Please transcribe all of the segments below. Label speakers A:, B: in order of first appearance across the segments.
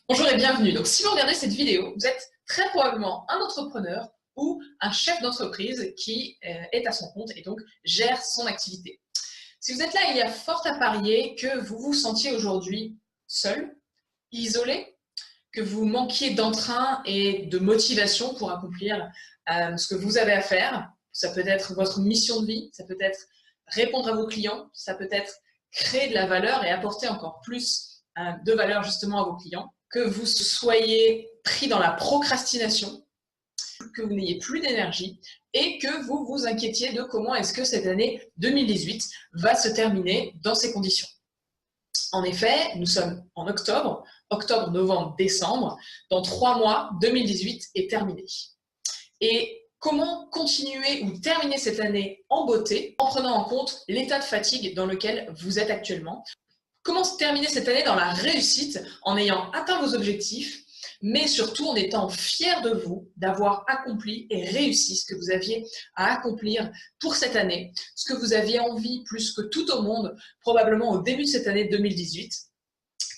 A: Bonjour et bienvenue. Donc, si vous regardez cette vidéo, vous êtes très probablement un entrepreneur ou un chef d'entreprise qui est à son compte et donc gère son activité. Si vous êtes là, il y a fort à parier que vous vous sentiez aujourd'hui seul, isolé, que vous manquiez d'entrain et de motivation pour accomplir ce que vous avez à faire. Ça peut être votre mission de vie, ça peut être répondre à vos clients, ça peut être créer de la valeur et apporter encore plus de valeur justement à vos clients. Que vous soyez pris dans la procrastination, que vous n'ayez plus d'énergie et que vous vous inquiétiez de comment est-ce que cette année 2018 va se terminer dans ces conditions. En effet, nous sommes en octobre, novembre, décembre. Dans 3 mois, 2018 est terminé. Et comment continuer ou terminer cette année en beauté en prenant en compte l'état de fatigue dans lequel vous êtes actuellement? Comment terminer cette année dans la réussite en ayant atteint vos objectifs, mais surtout en étant fier de vous d'avoir accompli et réussi ce que vous aviez à accomplir pour cette année, ce que vous aviez envie plus que tout au monde, probablement au début de cette année 2018.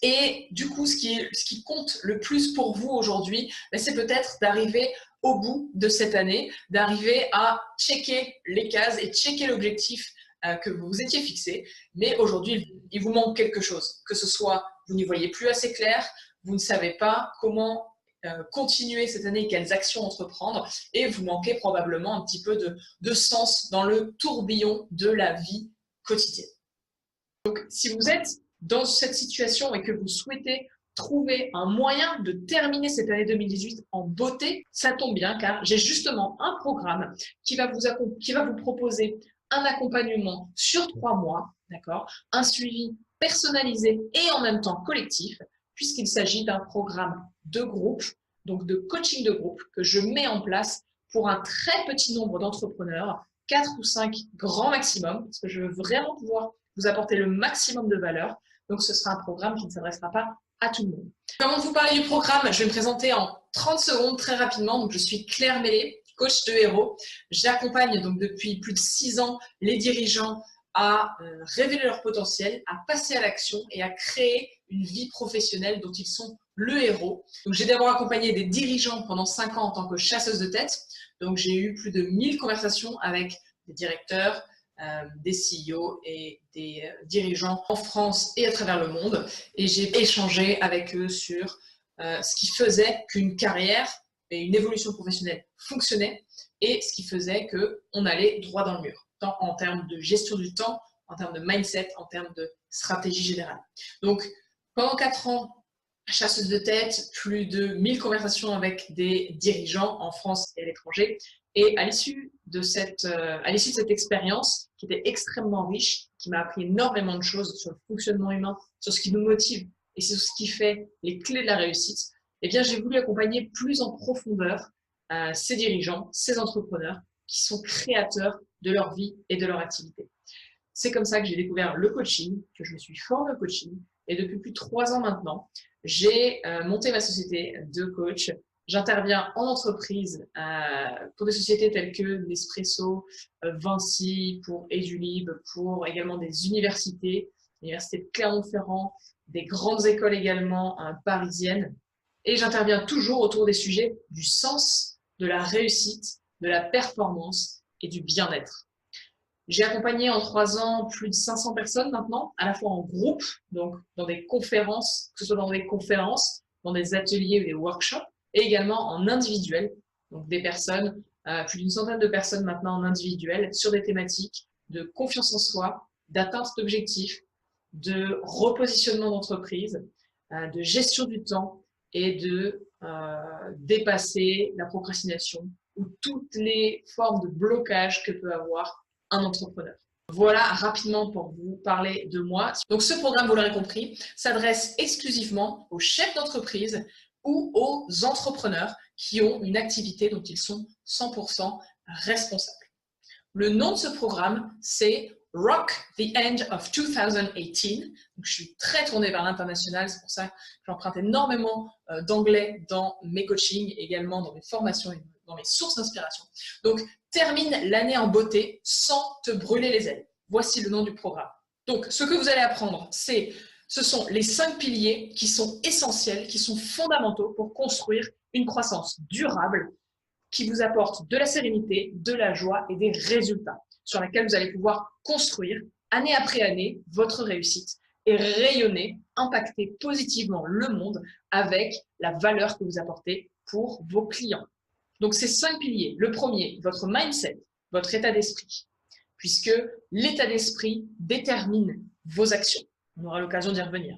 A: Et du coup, ce qui compte le plus pour vous aujourd'hui, c'est peut-être d'arriver au bout de cette année, d'arriver à checker les cases et checker l'objectif que vous vous étiez fixé. Mais aujourd'hui, il vous manque quelque chose, que ce soit vous n'y voyez plus assez clair, vous ne savez pas comment continuer cette année, quelles actions entreprendre, et vous manquez probablement un petit peu de sens dans le tourbillon de la vie quotidienne. Donc, si vous êtes dans cette situation et que vous souhaitez trouver un moyen de terminer cette année 2018 en beauté, ça tombe bien car j'ai justement un programme qui va vous proposer un accompagnement sur 3 mois, d'accord, un suivi personnalisé et en même temps collectif, puisqu'il s'agit d'un programme de groupe, donc de coaching de groupe que je mets en place pour un très petit nombre d'entrepreneurs, 4 ou 5 grands maximum, parce que je veux vraiment pouvoir vous apporter le maximum de valeur. Donc, ce sera un programme qui ne s'adressera pas à tout le monde. Avant de vous parler du programme, je vais me présenter en 30 secondes très rapidement. Donc, je suis Claire Mélé, coach de héros. J'accompagne donc depuis plus de 6 ans les dirigeants à révéler leur potentiel, à passer à l'action et à créer une vie professionnelle dont ils sont le héros. Donc, j'ai d'abord accompagné des dirigeants pendant 5 ans en tant que chasseuse de tête. Donc, j'ai eu plus de 1000 conversations avec des directeurs, des CEO et des dirigeants en France et à travers le monde. Et j'ai échangé avec eux sur ce qui faisait qu'une carrière et une évolution professionnelle fonctionnait et ce qui faisait qu'on allait droit dans le mur, tant en termes de gestion du temps, en termes de mindset, en termes de stratégie générale. Donc, pendant 4 ans, chasseuse de tête, plus de 1000 conversations avec des dirigeants en France et à l'étranger. Et à l'issue de cette expérience, qui était extrêmement riche, qui m'a appris énormément de choses sur le fonctionnement humain, sur ce qui nous motive et sur ce qui fait les clés de la réussite, eh bien, j'ai voulu accompagner plus en profondeur ces dirigeants, ces entrepreneurs qui sont créateurs de leur vie et de leur activité. C'est comme ça que j'ai découvert le coaching, que je me suis formée au coaching. Et depuis plus de 3 ans maintenant, j'ai monté ma société de coach. J'interviens en entreprise pour des sociétés telles que Nespresso, Vinci, pour Edulib, pour également des universités, l'université de Clermont-Ferrand, des grandes écoles également parisiennes. Et j'interviens toujours autour des sujets du sens, de la réussite, de la performance et du bien-être. J'ai accompagné en 3 ans plus de 500 personnes maintenant, à la fois en groupe, donc dans des conférences, que ce soit dans des conférences, dans des ateliers ou des workshops, et également en individuel, donc des personnes, plus d'une centaine de personnes maintenant en individuel, sur des thématiques de confiance en soi, d'atteinte d'objectifs, de repositionnement d'entreprise, de gestion du temps et de dépasser la procrastination ou toutes les formes de blocage que peut avoir un entrepreneur. Voilà rapidement pour vous parler de moi. Donc ce programme, vous l'aurez compris, s'adresse exclusivement aux chefs d'entreprise ou aux entrepreneurs qui ont une activité dont ils sont 100% responsables. Le nom de ce programme, c'est Rock the End of 2018. Donc, je suis très tournée vers l'international, c'est pour ça que j'emprunte énormément d'anglais dans mes coachings, également dans mes formations et dans mes sources d'inspiration. Donc, termine l'année en beauté sans te brûler les ailes. Voici le nom du programme. Donc, ce que vous allez apprendre, c'est Ce sont les 5 piliers qui sont essentiels, qui sont fondamentaux pour construire une croissance durable qui vous apporte de la sérénité, de la joie et des résultats sur lesquels vous allez pouvoir construire année après année votre réussite et rayonner, impacter positivement le monde avec la valeur que vous apportez pour vos clients. Donc, ces 5 piliers. Le premier, votre mindset, votre état d'esprit, puisque l'état d'esprit détermine vos actions. On aura l'occasion d'y revenir.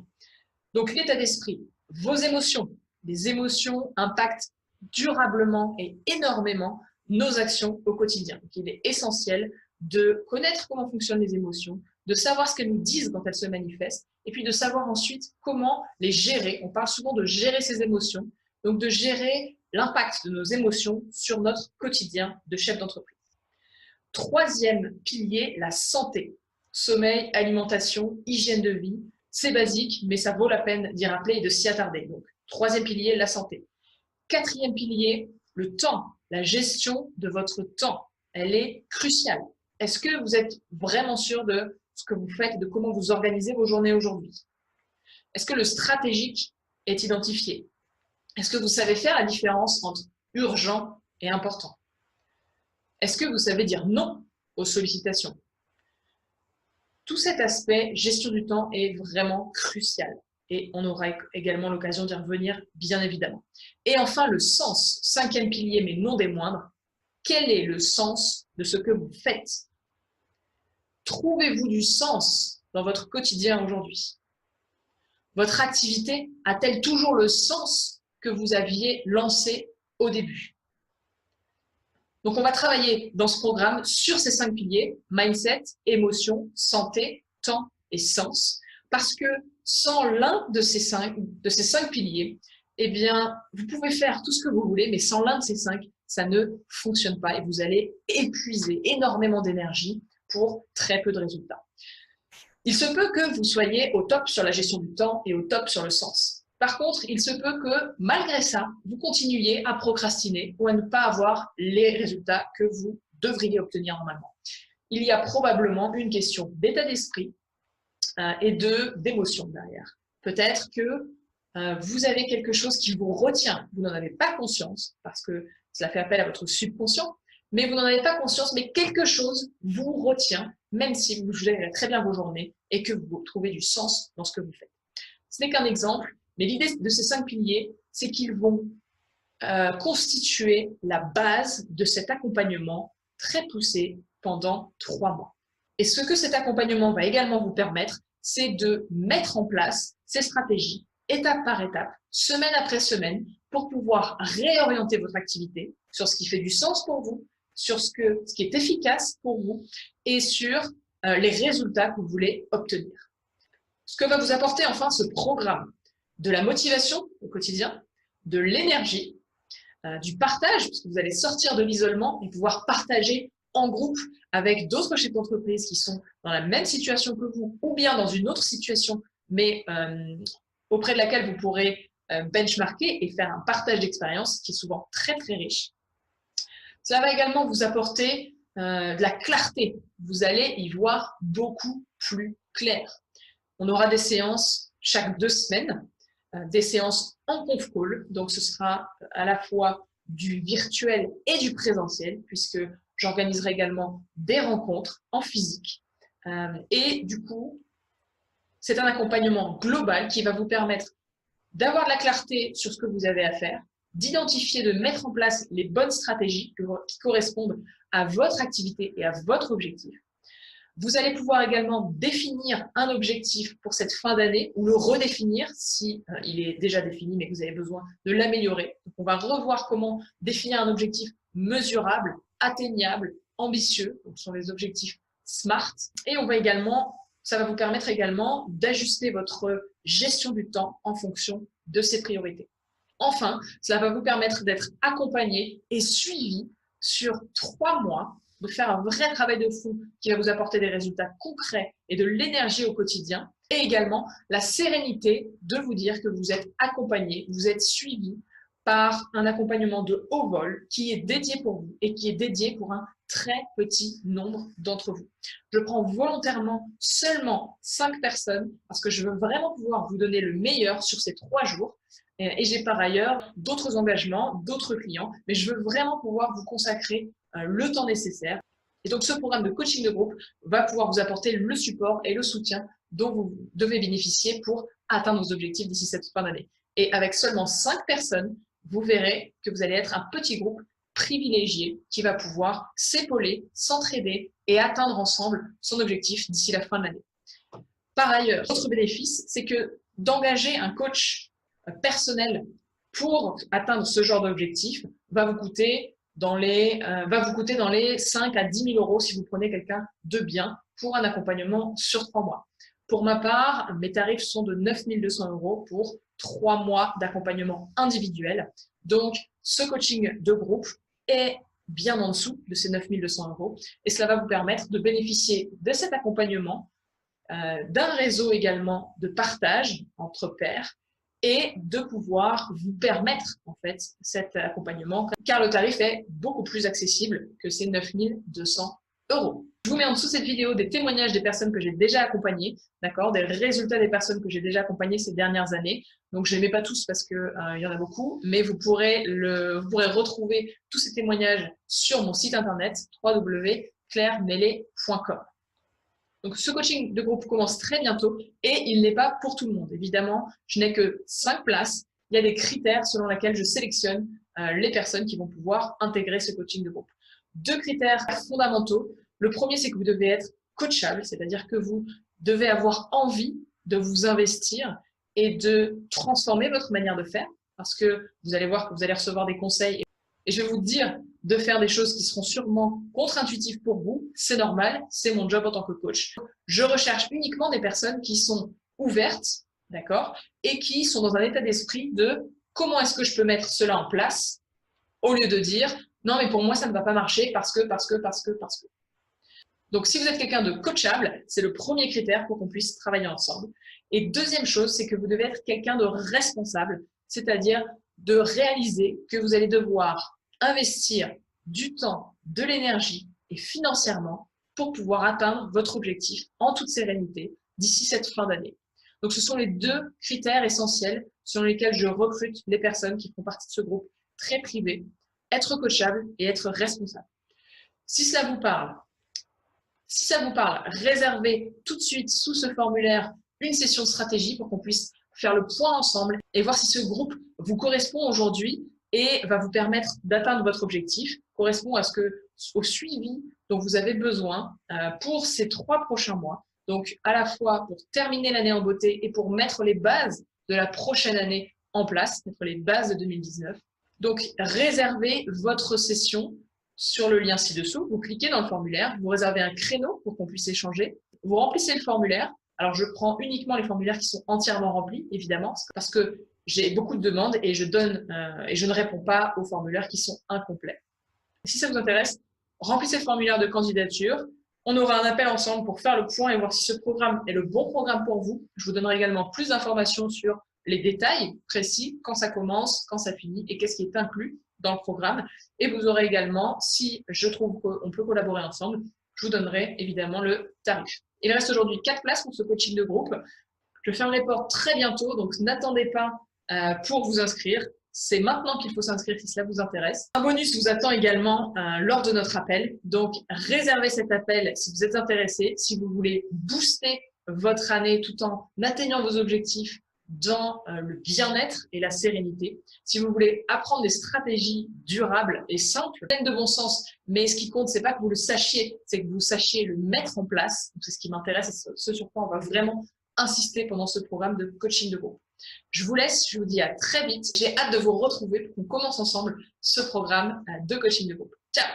A: Donc, l'état d'esprit, vos émotions. Les émotions impactent durablement et énormément nos actions au quotidien. Donc, il est essentiel de connaître comment fonctionnent les émotions, de savoir ce qu'elles nous disent quand elles se manifestent, et puis de savoir ensuite comment les gérer. On parle souvent de gérer ses émotions, donc de gérer l'impact de nos émotions sur notre quotidien de chef d'entreprise. Troisième pilier, la santé. Sommeil, alimentation, hygiène de vie. C'est basique, mais ça vaut la peine d'y rappeler et de s'y attarder. Donc, troisième pilier, la santé. Quatrième pilier, le temps. La gestion de votre temps. Elle est cruciale. Est-ce que vous êtes vraiment sûr de ce que vous faites et de comment vous organisez vos journées aujourd'hui? Est-ce que le stratégique est identifié? Est-ce que vous savez faire la différence entre urgent et important? Est-ce que vous savez dire non aux sollicitations? Tout cet aspect gestion du temps est vraiment crucial et on aura également l'occasion d'y revenir, bien évidemment. Et enfin, le sens, cinquième pilier, mais non des moindres. Quel est le sens de ce que vous faites? Trouvez-vous du sens dans votre quotidien aujourd'hui? Votre activité a-t-elle toujours le sens que vous aviez lancé au début? Donc, on va travailler dans ce programme sur ces 5 piliers, mindset, émotion, santé, temps et sens, parce que sans l'un de ces 5 piliers, eh bien, vous pouvez faire tout ce que vous voulez, mais sans l'un de ces 5, ça ne fonctionne pas et vous allez épuiser énormément d'énergie pour très peu de résultats. Il se peut que vous soyez au top sur la gestion du temps et au top sur le sens. Par contre, il se peut que, malgré ça, vous continuiez à procrastiner ou à ne pas avoir les résultats que vous devriez obtenir normalement. Il y a probablement une question d'état d'esprit et d'émotion derrière. Peut-être que vous avez quelque chose qui vous retient. Vous n'en avez pas conscience parce que cela fait appel à votre subconscient, mais vous n'en avez pas conscience, mais quelque chose vous retient, même si vous gérez très bien vos journées et que vous trouvez du sens dans ce que vous faites. Ce n'est qu'un exemple, mais l'idée de ces 5 piliers, c'est qu'ils vont constituer la base de cet accompagnement très poussé pendant 3 mois. Et ce que cet accompagnement va également vous permettre, c'est de mettre en place ces stratégies, étape par étape, semaine après semaine, pour pouvoir réorienter votre activité sur ce qui fait du sens pour vous, sur ce qui est efficace pour vous et sur les résultats que vous voulez obtenir. Ce que va vous apporter enfin ce programme, de la motivation au quotidien, de l'énergie, du partage, parce que vous allez sortir de l'isolement et pouvoir partager en groupe avec d'autres chefs d'entreprise qui sont dans la même situation que vous ou bien dans une autre situation, mais auprès de laquelle vous pourrez benchmarker et faire un partage d'expérience qui est souvent très très riche. Cela va également vous apporter de la clarté. Vous allez y voir beaucoup plus clair. On aura des séances chaque 2 semaines, des séances en conf call. Donc, ce sera à la fois du virtuel et du présentiel, puisque j'organiserai également des rencontres en physique. Et du coup, c'est un accompagnement global qui va vous permettre d'avoir de la clarté sur ce que vous avez à faire, d'identifier, de mettre en place les bonnes stratégies qui correspondent à votre activité et à votre objectif. Vous allez pouvoir également définir un objectif pour cette fin d'année ou le redéfinir si il est déjà défini mais que vous avez besoin de l'améliorer. Donc, on va revoir comment définir un objectif mesurable, atteignable, ambitieux. Donc, ce sont les objectifs SMART. Et on va également, ça va vous permettre également d'ajuster votre gestion du temps en fonction de ces priorités. Enfin, cela va vous permettre d'être accompagné et suivi sur 3 mois, de faire un vrai travail de fond qui va vous apporter des résultats concrets et de l'énergie au quotidien, et également la sérénité de vous dire que vous êtes accompagné, vous êtes suivi par un accompagnement de haut vol qui est dédié pour vous et qui est dédié pour un très petit nombre d'entre vous. Je prends volontairement seulement 5 personnes parce que je veux vraiment pouvoir vous donner le meilleur sur ces 3 jours. Et j'ai par ailleurs d'autres engagements, d'autres clients, mais je veux vraiment pouvoir vous consacrer le temps nécessaire. Et donc, ce programme de coaching de groupe va pouvoir vous apporter le support et le soutien dont vous devez bénéficier pour atteindre vos objectifs d'ici cette fin d'année. Et avec seulement 5 personnes, vous verrez que vous allez être un petit groupe privilégié qui va pouvoir s'épauler, s'entraider et atteindre ensemble son objectif d'ici la fin de l'année. Par ailleurs, autre bénéfice, c'est que d'engager un coach personnel pour atteindre ce genre d'objectif va vous coûter dans les 5 à 10 000 euros si vous prenez quelqu'un de bien pour un accompagnement sur 3 mois. Pour ma part, mes tarifs sont de 9 200 euros pour 3 mois d'accompagnement individuel. Donc, ce coaching de groupe est bien en dessous de ces 9 200 euros et cela va vous permettre de bénéficier de cet accompagnement, d'un réseau également de partage entre pairs et de pouvoir vous permettre en fait cet accompagnement car le tarif est beaucoup plus accessible que ces 9 200 euros. Je vous mets en dessous cette vidéo des témoignages des personnes que j'ai déjà accompagnées, d'accord, des résultats des personnes que j'ai déjà accompagnées ces dernières années. Donc, je ne les mets pas tous parce qu'il y en a beaucoup, mais vous pourrez retrouver tous ces témoignages sur mon site internet www.clairemellet.com. Donc, ce coaching de groupe commence très bientôt et il n'est pas pour tout le monde. Évidemment, je n'ai que 5 places. Il y a des critères selon lesquels je sélectionne les personnes qui vont pouvoir intégrer ce coaching de groupe. 2 critères fondamentaux. Le premier, c'est que vous devez être coachable, c'est-à-dire que vous devez avoir envie de vous investir et de transformer votre manière de faire parce que vous allez voir que vous allez recevoir des conseils et je vais vous dire de faire des choses qui seront sûrement contre-intuitives pour vous. C'est normal, c'est mon job en tant que coach. Je recherche uniquement des personnes qui sont ouvertes, d'accord, et qui sont dans un état d'esprit de comment est-ce que je peux mettre cela en place au lieu de dire non mais pour moi ça ne va pas marcher parce que. Donc, si vous êtes quelqu'un de coachable, c'est le premier critère pour qu'on puisse travailler ensemble. Et deuxième chose, c'est que vous devez être quelqu'un de responsable, c'est-à-dire de réaliser que vous allez devoir investir du temps, de l'énergie et financièrement pour pouvoir atteindre votre objectif en toute sérénité d'ici cette fin d'année. Donc, ce sont les 2 critères essentiels selon lesquels je recrute les personnes qui font partie de ce groupe très privé, être coachable et être responsable. Si ça vous parle, réservez tout de suite sous ce formulaire une session de stratégie pour qu'on puisse faire le point ensemble et voir si ce groupe vous correspond aujourd'hui et va vous permettre d'atteindre votre objectif, correspond au suivi dont vous avez besoin pour ces 3 prochains mois. Donc, à la fois pour terminer l'année en beauté et pour mettre les bases de la prochaine année en place, mettre les bases de 2019. Donc, réservez votre session sur le lien ci-dessous, vous cliquez dans le formulaire, vous réservez un créneau pour qu'on puisse échanger, vous remplissez le formulaire. Alors, je prends uniquement les formulaires qui sont entièrement remplis, évidemment, parce que j'ai beaucoup de demandes et je ne réponds pas aux formulaires qui sont incomplets. Si ça vous intéresse, remplissez le formulaire de candidature. On aura un appel ensemble pour faire le point et voir si ce programme est le bon programme pour vous. Je vous donnerai également plus d'informations sur les détails précis, quand ça commence, quand ça finit et qu'est-ce qui est inclus dans le programme. Et vous aurez également, si je trouve qu'on peut collaborer ensemble, je vous donnerai évidemment le tarif. Il reste aujourd'hui 4 places pour ce coaching de groupe. Je ferme les portes très bientôt, donc n'attendez pas pour vous inscrire. C'est maintenant qu'il faut s'inscrire si cela vous intéresse. Un bonus vous attend également lors de notre appel. Donc, réservez cet appel si vous êtes intéressé, si vous voulez booster votre année tout en atteignant vos objectifs dans le bien-être et la sérénité. Si vous voulez apprendre des stratégies durables et simples, pleines de bon sens, mais ce qui compte, c'est pas que vous le sachiez, c'est que vous sachiez le mettre en place. C'est ce qui m'intéresse et ce sur quoi on va vraiment insister pendant ce programme de coaching de groupe. Je vous laisse, je vous dis à très vite. J'ai hâte de vous retrouver pour qu'on commence ensemble ce programme de coaching de groupe. Ciao!